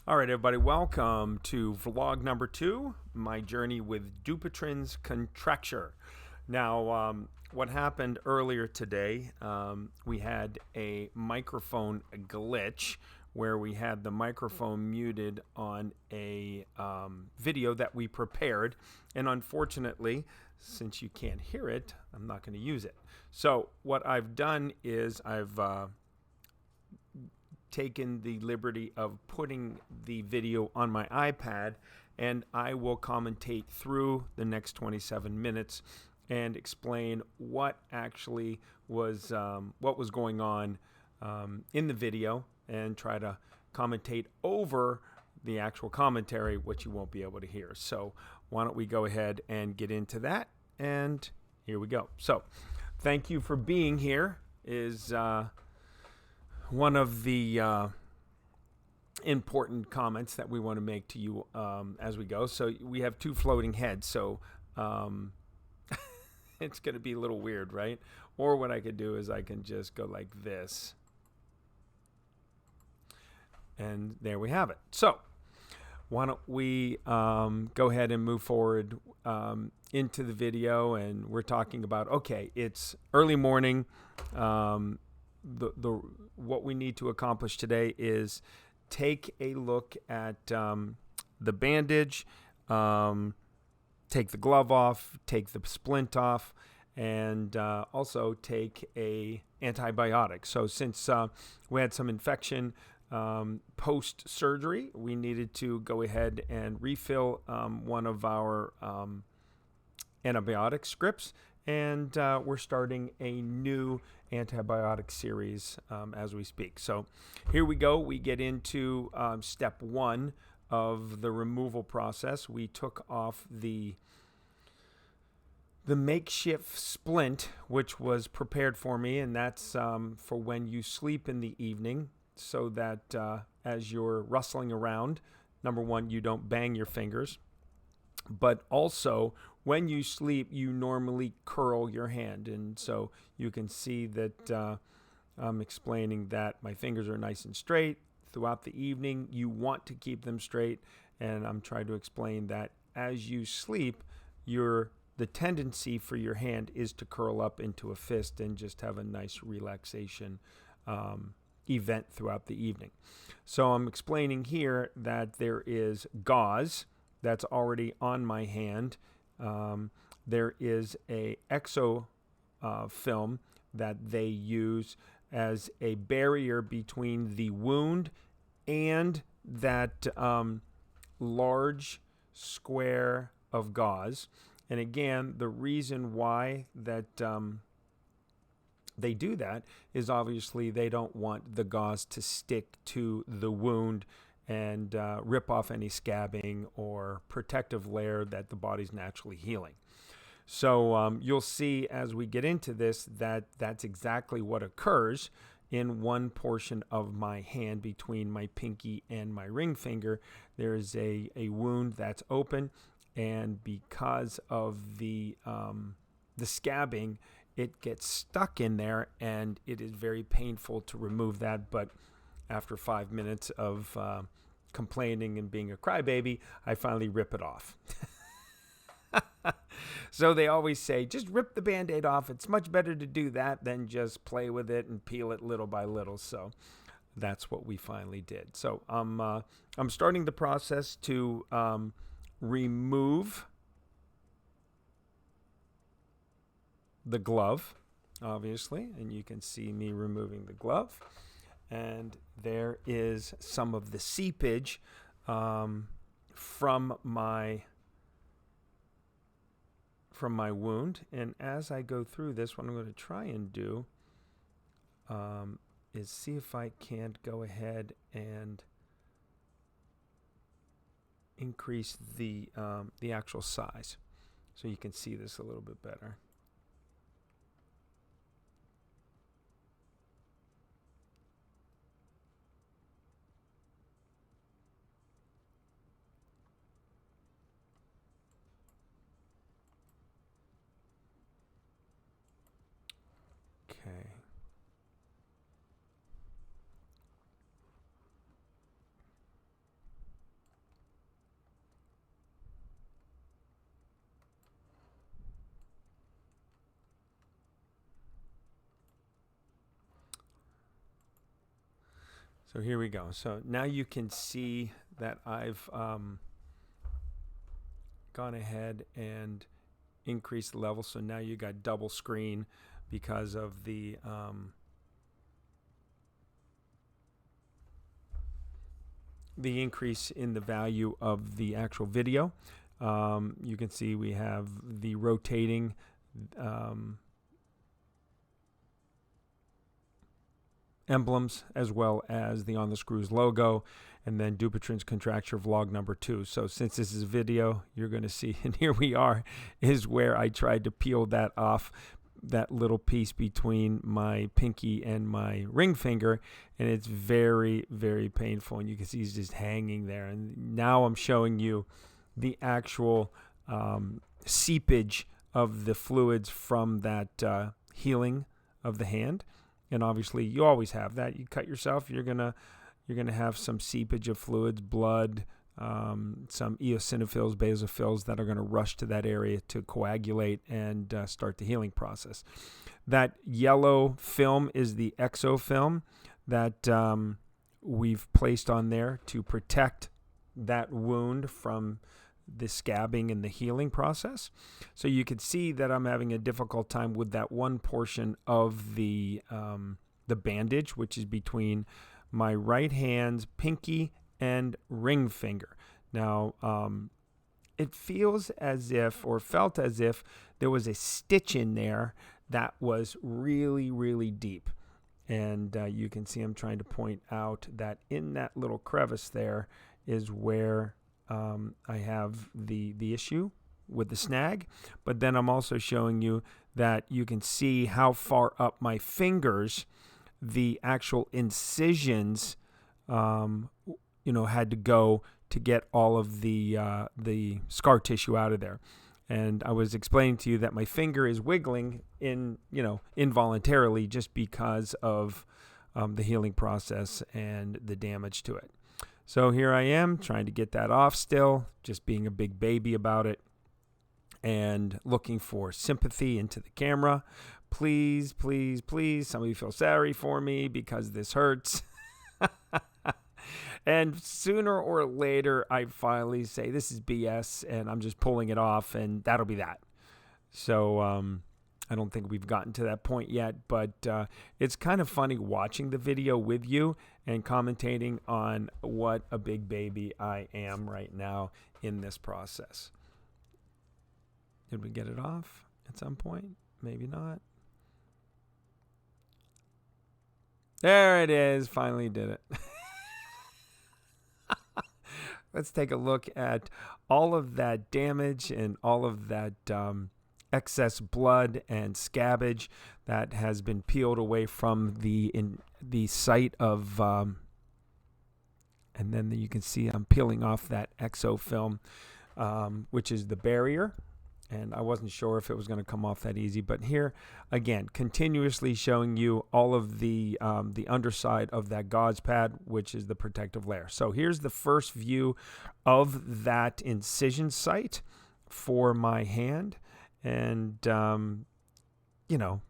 All right, everybody, welcome to vlog number 2, my journey with DUPUYTREN's Contracture. Now, what happened earlier today, we had a microphone glitch where we had the microphone muted on a video that we prepared, and unfortunately, since you can't hear it, I'm not going to use it. So what I've done is I've taken the liberty of putting the video on my iPad, and I will commentate through the next 27 minutes and explain what actually was what was going on in the video, and try to commentate over the actual commentary, which you won't be able to hear. So why don't we go ahead and get into that, and here we go. So thank you for being here is one of the important comments that we want to make to you as we go. So we have two floating heads, so it's going to be a little weird, right? Or what I could do is I can just go like this. And there we have it. So why don't we go ahead and move forward into the video, and we're talking about, okay, it's early morning. What we need to accomplish today is take a look at the bandage, take the glove off, take the splint off, and also take a antibiotic. So since we had some infection post-surgery, we needed to go ahead and refill one of our antibiotic scripts, and we're starting a new antibiotic series as we speak. So here we go. We get into step 1 of the removal process. We took off the makeshift splint, which was prepared for me, and that's for when you sleep in the evening, so that as you're rustling around, number one, you don't bang your fingers, but also when you sleep, you normally curl your hand. And so you can see that I'm explaining that my fingers are nice and straight throughout the evening. You want to keep them straight. And I'm trying to explain that as you sleep, the tendency for your hand is to curl up into a fist and just have a nice relaxation event throughout the evening. So I'm explaining here that there is gauze that's already on my hand. There is a exo film that they use as a barrier between the wound and that large square of gauze. And again, the reason why that they do that is obviously they don't want the gauze to stick to the wound and rip off any scabbing or protective layer that the body's naturally healing. So you'll see as we get into this that that's exactly what occurs in one portion of my hand between my pinky and my ring finger. There is a wound that's open, and because of the scabbing, it gets stuck in there, and it is very painful to remove that. But after 5 minutes of complaining and being a crybaby, I finally rip it off. So they always say, just rip the Band-Aid off. It's much better to do that than just play with it and peel it little by little. So that's what we finally did. So I'm starting the process to remove the glove, obviously, and you can see me removing the glove. And there is some of the seepage from my wound. And as I go through this, what I'm going to try and do is see if I can't go ahead and increase the actual size, so you can see this a little bit better. Okay. So here we go. So now you can see that I've gone ahead and increased the level. So now you got double screen because of the increase in the value of the actual video. You can see we have the rotating emblems, as well as the On the Screws logo, and then DUPUYTREN's Contracture vlog number 2. So since this is a video, you're going to see, and here we are, is where I tried to peel that off, that little piece between my pinky and my ring finger, and it's very, very painful, and you can see he's just hanging there. And now I'm showing you the actual seepage of the fluids from that healing of the hand. And obviously you always have that. You cut yourself, you're gonna have some seepage of fluids, blood, some eosinophils, basophils that are going to rush to that area to coagulate and start the healing process. That yellow film is the exofilm that we've placed on there to protect that wound from the scabbing and the healing process. So you can see that I'm having a difficult time with that one portion of the bandage, which is between my right hand's pinky and ring finger. Now, it feels as if, or felt as if, there was a stitch in there that was really, really deep. And you can see I'm trying to point out that in that little crevice there is where I have the issue with the snag. But then I'm also showing you that you can see how far up my fingers the actual incisions had to go to get all of the scar tissue out of there. And I was explaining to you that my finger is wiggling involuntarily just because of the healing process and the damage to it. So here I am trying to get that off still, just being a big baby about it and looking for sympathy into the camera. Please, please, please, somebody feel sorry for me because this hurts. And sooner or later, I finally say, this is BS, and I'm just pulling it off, and that'll be that. So I don't think we've gotten to that point yet, but it's kind of funny watching the video with you and commentating on what a big baby I am right now in this process. Did we get it off at some point? Maybe not. There it is. Finally did it. Let's take a look at all of that damage and all of that excess blood and scabbage that has been peeled away from the site of, and then you can see I'm peeling off that exofilm, which is the barrier. And I wasn't sure if it was going to come off that easy, but here again, continuously showing you all of the underside of that gauze pad, which is the protective layer. So here's the first view of that incision site for my hand, and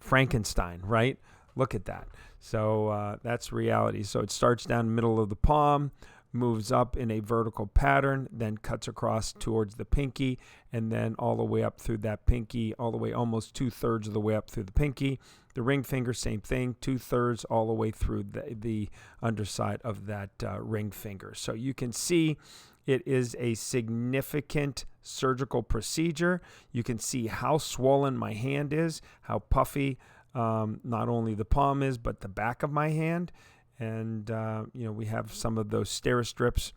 Frankenstein, right? Look at that. So that's reality. So it starts down the middle of the palm, moves up in a vertical pattern, then cuts across towards the pinky, and then all the way up through that pinky, all the way almost 2/3 of the way up through the pinky. The ring finger, same thing, 2/3 all the way through the underside of that ring finger. So you can see it is a significant surgical procedure. You can see how swollen my hand is, how puffy not only the palm is, but the back of my hand. And, we have some of those Steri-strips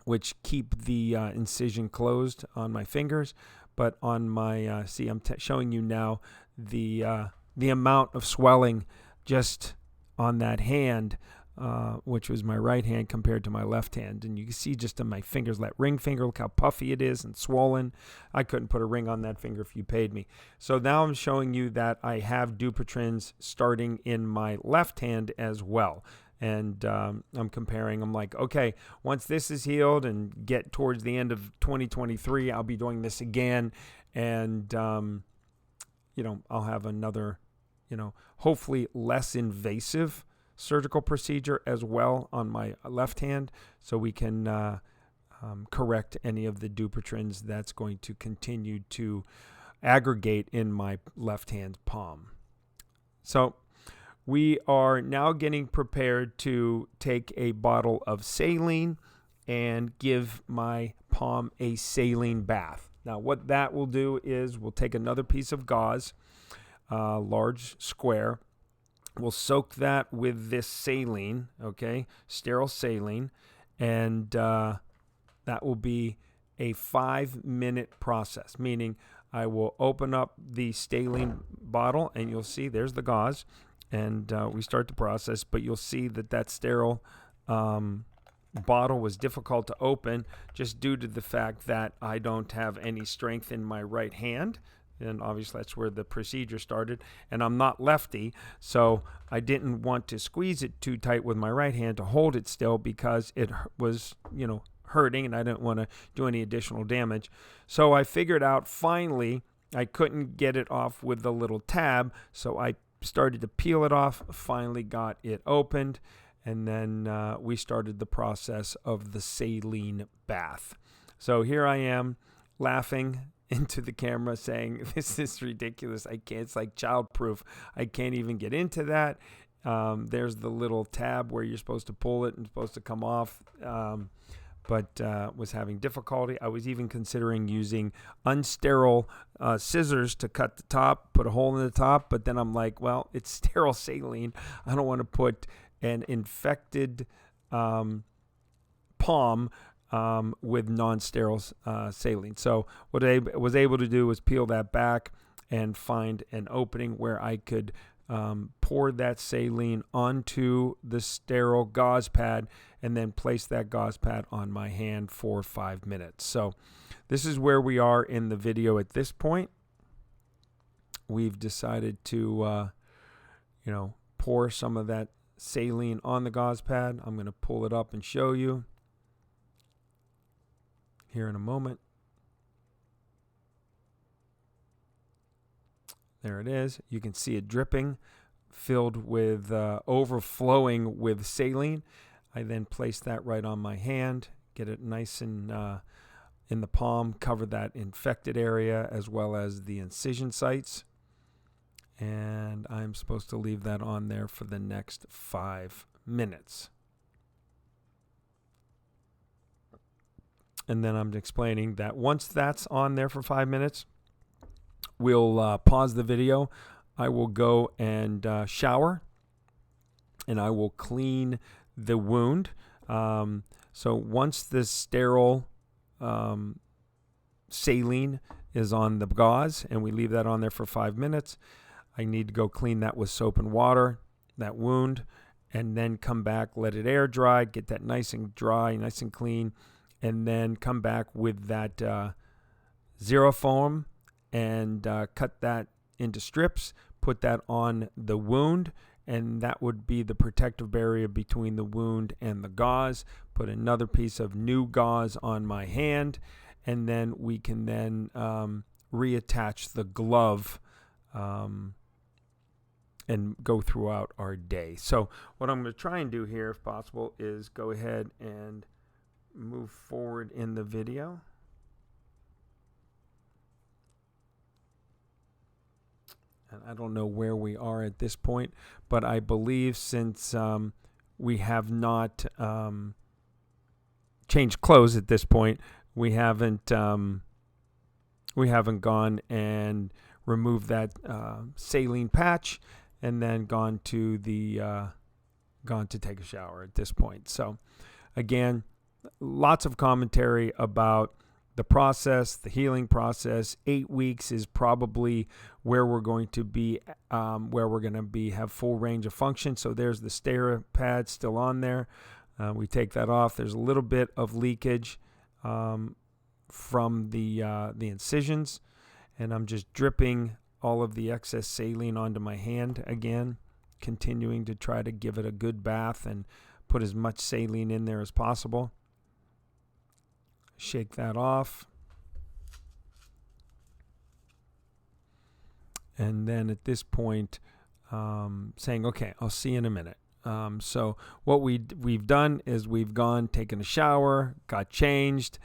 which keep the incision closed on my fingers. But on my, see, I'm showing you now the amount of swelling just on that hand, which was my right hand compared to my left hand. And you can see just on my fingers, that ring finger, look how puffy it is and swollen. I couldn't put a ring on that finger if you paid me. So now I'm showing you that I have DUPUYTRENs starting in my left hand as well. And I'm comparing. I'm like, okay, once this is healed and get towards the end of 2023, I'll be doing this again. And, I'll have another, hopefully less invasive surgical procedure as well on my left hand, so we can correct any of the Dupuytrens that's going to continue to aggregate in my left hand palm. So we are now getting prepared to take a bottle of saline and give my palm a saline bath. Now what that will do is we'll take another piece of gauze, large square. We'll soak that with this saline, okay, sterile saline, and that will be a 5-minute process, meaning I will open up the saline bottle, and you'll see there's the gauze, and we start the process, but you'll see that sterile bottle was difficult to open just due to the fact that I don't have any strength in my right hand. And obviously that's where the procedure started, and I'm not lefty, so I didn't want to squeeze it too tight with my right hand to hold it still, because it was, hurting, and I didn't want to do any additional damage. So I figured out finally I couldn't get it off with the little tab, so I started to peel it off, finally got it opened, and then we started the process of the saline bath. So here I am laughing into the camera saying, this is ridiculous. I can't, it's like childproof. I can't even get into that. There's the little tab where you're supposed to pull it and supposed to come off, but was having difficulty. I was even considering using unsterile scissors to cut the top, put a hole in the top, but then I'm like, well, it's sterile saline. I don't want to put an infected palm with non-sterile saline. So what I was able to do was peel that back and find an opening where I could pour that saline onto the sterile gauze pad and then place that gauze pad on my hand for 5 minutes. So this is where we are in the video at this point. We've decided to, pour some of that saline on the gauze pad. I'm going to pull it up and show you here in a moment. There it is. You can see it dripping, filled with, overflowing with saline. I then place that right on my hand, get it nice and in the palm, cover that infected area as well as the incision sites. And I'm supposed to leave that on there for the next 5 minutes. And then I'm explaining that once that's on there for 5 minutes, we'll pause the video. I will go and shower, and I will clean the wound. So once this sterile saline is on the gauze and we leave that on there for 5 minutes, I need to go clean that with soap and water, that wound, and then come back, let it air dry, get that nice and dry, nice and clean, and then come back with that zero foam and cut that into strips, put that on the wound, and that would be the protective barrier between the wound and the gauze. Put another piece of new gauze on my hand, and then we can then reattach the glove and go throughout our day. So what I'm going to try and do here, if possible, is go ahead and move forward in the video. And I don't know where we are at this point, but I believe since we have not changed clothes at this point, we haven't gone and removed that saline patch and then gone to take a shower at this point. So again, lots of commentary about the process, the healing process. 8 weeks is probably where we're going to be, have full range of function. So there's the stera pad still on there. We take that off. There's a little bit of leakage from the incisions, and I'm just dripping all of the excess saline onto my hand again, continuing to try to give it a good bath and put as much saline in there as possible. Shake that off. And then at this point, saying, okay, I'll see you in a minute. So what we've done is we've gone, taken a shower, got changed,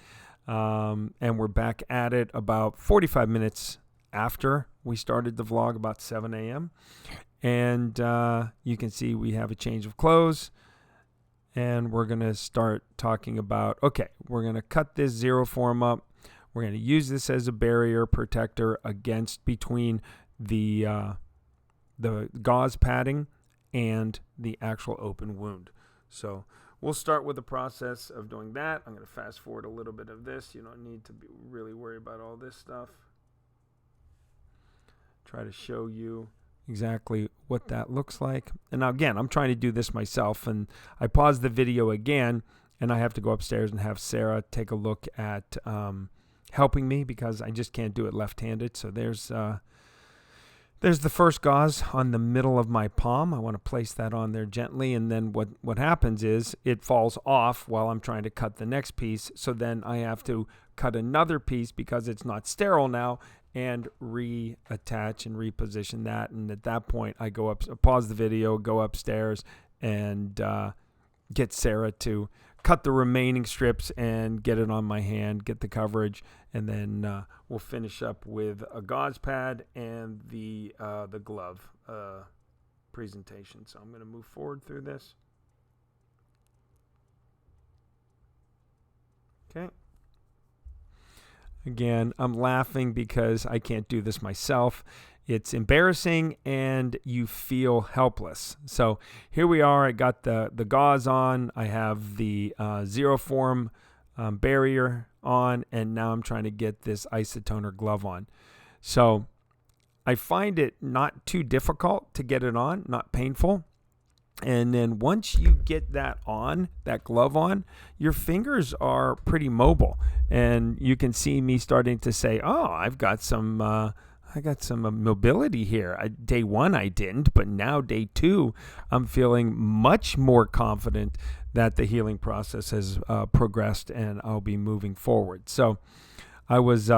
and we're back at it about 45 minutes after we started the vlog, about 7 a.m. And you can see we have a change of clothes, and we're going to start talking about, okay, we're going to cut this zero form up. We're going to use this as a barrier protector between the gauze padding and the actual open wound. So we'll start with the process of doing that. I'm going to fast forward a little bit of this. You don't need to really worry about all this stuff. Try to show you exactly what that looks like. And now again, I'm trying to do this myself, and I paused the video again, and I have to go upstairs and have Sarah take a look at helping me, because I just can't do it left-handed. So there's the first gauze on the middle of my palm. I want to place that on there gently, and then what happens is it falls off while I'm trying to cut the next piece. So then I have to cut another piece because it's not sterile now, and reattach and reposition that. And at that point, I go up, pause the video, go upstairs, and get Sarah to cut the remaining strips and get it on my hand, get the coverage, and then we'll finish up with a gauze pad and the glove presentation. So I'm going to move forward through this. Okay. Again, I'm laughing because I can't do this myself. It's embarrassing, and you feel helpless. So here we are. I got the gauze on. I have the zero form barrier on, and now I'm trying to get this isotoner glove on. So I find it not too difficult to get it on, not painful. And then once you get that on, that glove on, your fingers are pretty mobile, and you can see me starting to say, "Oh, I got some mobility here." Day one I didn't, but now day two, I'm feeling much more confident that the healing process has progressed, and I'll be moving forward. So I was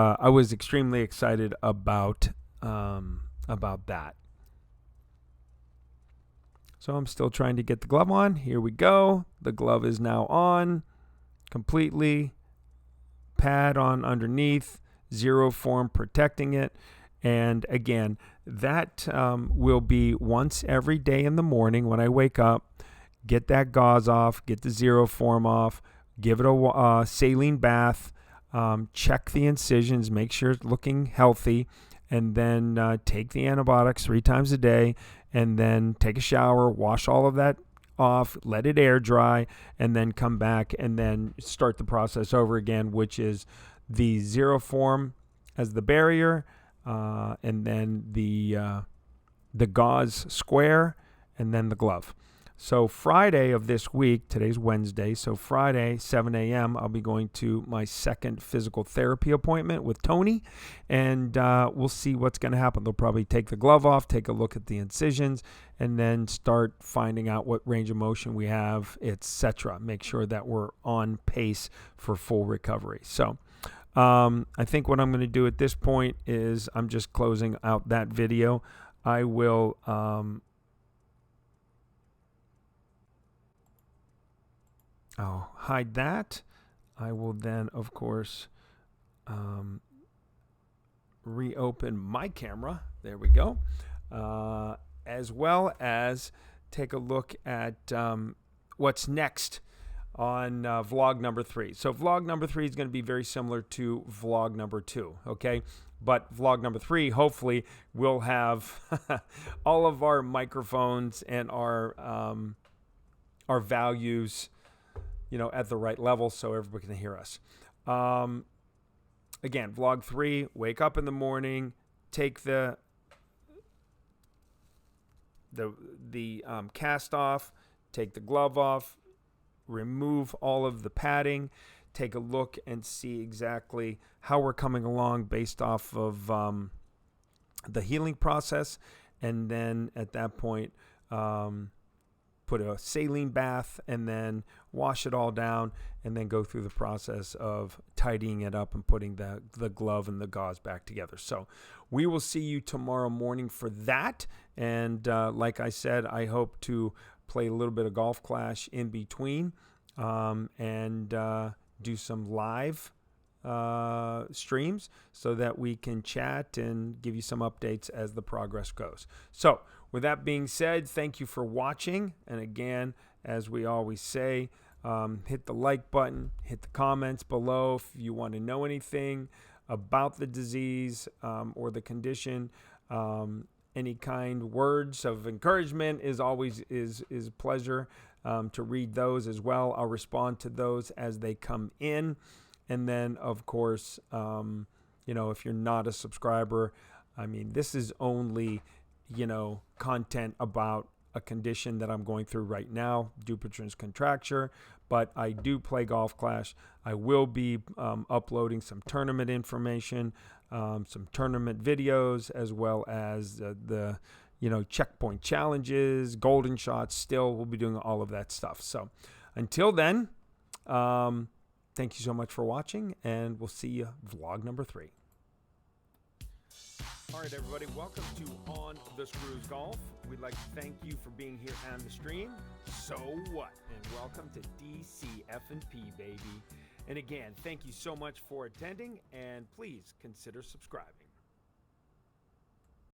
extremely excited about that. So I'm still trying to get the glove on. Here we go. The glove is now on completely. Pad on underneath. Zero form protecting it. And again, that will be once every day in the morning when I wake up. Get that gauze off. Get the zero form off. Give it a saline bath. Check the incisions. Make sure it's looking healthy. And then take the antibiotics 3 times a day. And then take a shower, wash all of that off, let it air dry, and then come back and then start the process over again, which is the zero form as the barrier, and then the gauze square, and then the glove. So Friday of this week, today's Wednesday, so Friday, 7 a.m., I'll be going to my second physical therapy appointment with Tony, and we'll see what's going to happen. They'll probably take the glove off, take a look at the incisions, and then start finding out what range of motion we have, etc. Make sure that we're on pace for full recovery. So I think what I'm going to do at this point is I'm just closing out that video. I will... I'll hide that. I will then, of course, reopen my camera. There we go. As well as take a look at what's next on vlog number 3. So vlog number 3 is going to be very similar to vlog number 2, okay? But vlog number 3, hopefully, we'll have all of our microphones and our values, at the right level so everybody can hear us. Again, vlog 3, wake up in the morning, take the cast off, take the glove off, remove all of the padding, take a look and see exactly how we're coming along based off of the healing process. And then at that point, put a saline bath and then wash it all down, and then go through the process of tidying it up and putting the glove and the gauze back together. So we will see you tomorrow morning for that. And like I said, I hope to play a little bit of Golf Clash in between, and do some live streams so that we can chat and give you some updates as the progress goes. So with that being said, thank you for watching. And again, as we always say, hit the like button, hit the comments below if you want to know anything about the disease or the condition. Any kind words of encouragement is always is a pleasure to read those as well. I'll respond to those as they come in. And then, of course, if you're not a subscriber, I mean, this is only, content about a condition that I'm going through right now, Dupuytren's contracture. But I do play Golf Clash. I will be uploading some tournament information, some tournament videos, as well as the checkpoint challenges, golden shots. Still, we'll be doing all of that stuff. So until then, thank you so much for watching, and we'll see you vlog number 3. All right, everybody, welcome to On the Screws Golf. We'd like to thank you for being here on the stream. So what? And welcome to DCF&P, baby. And again, thank you so much for attending, and please consider subscribing.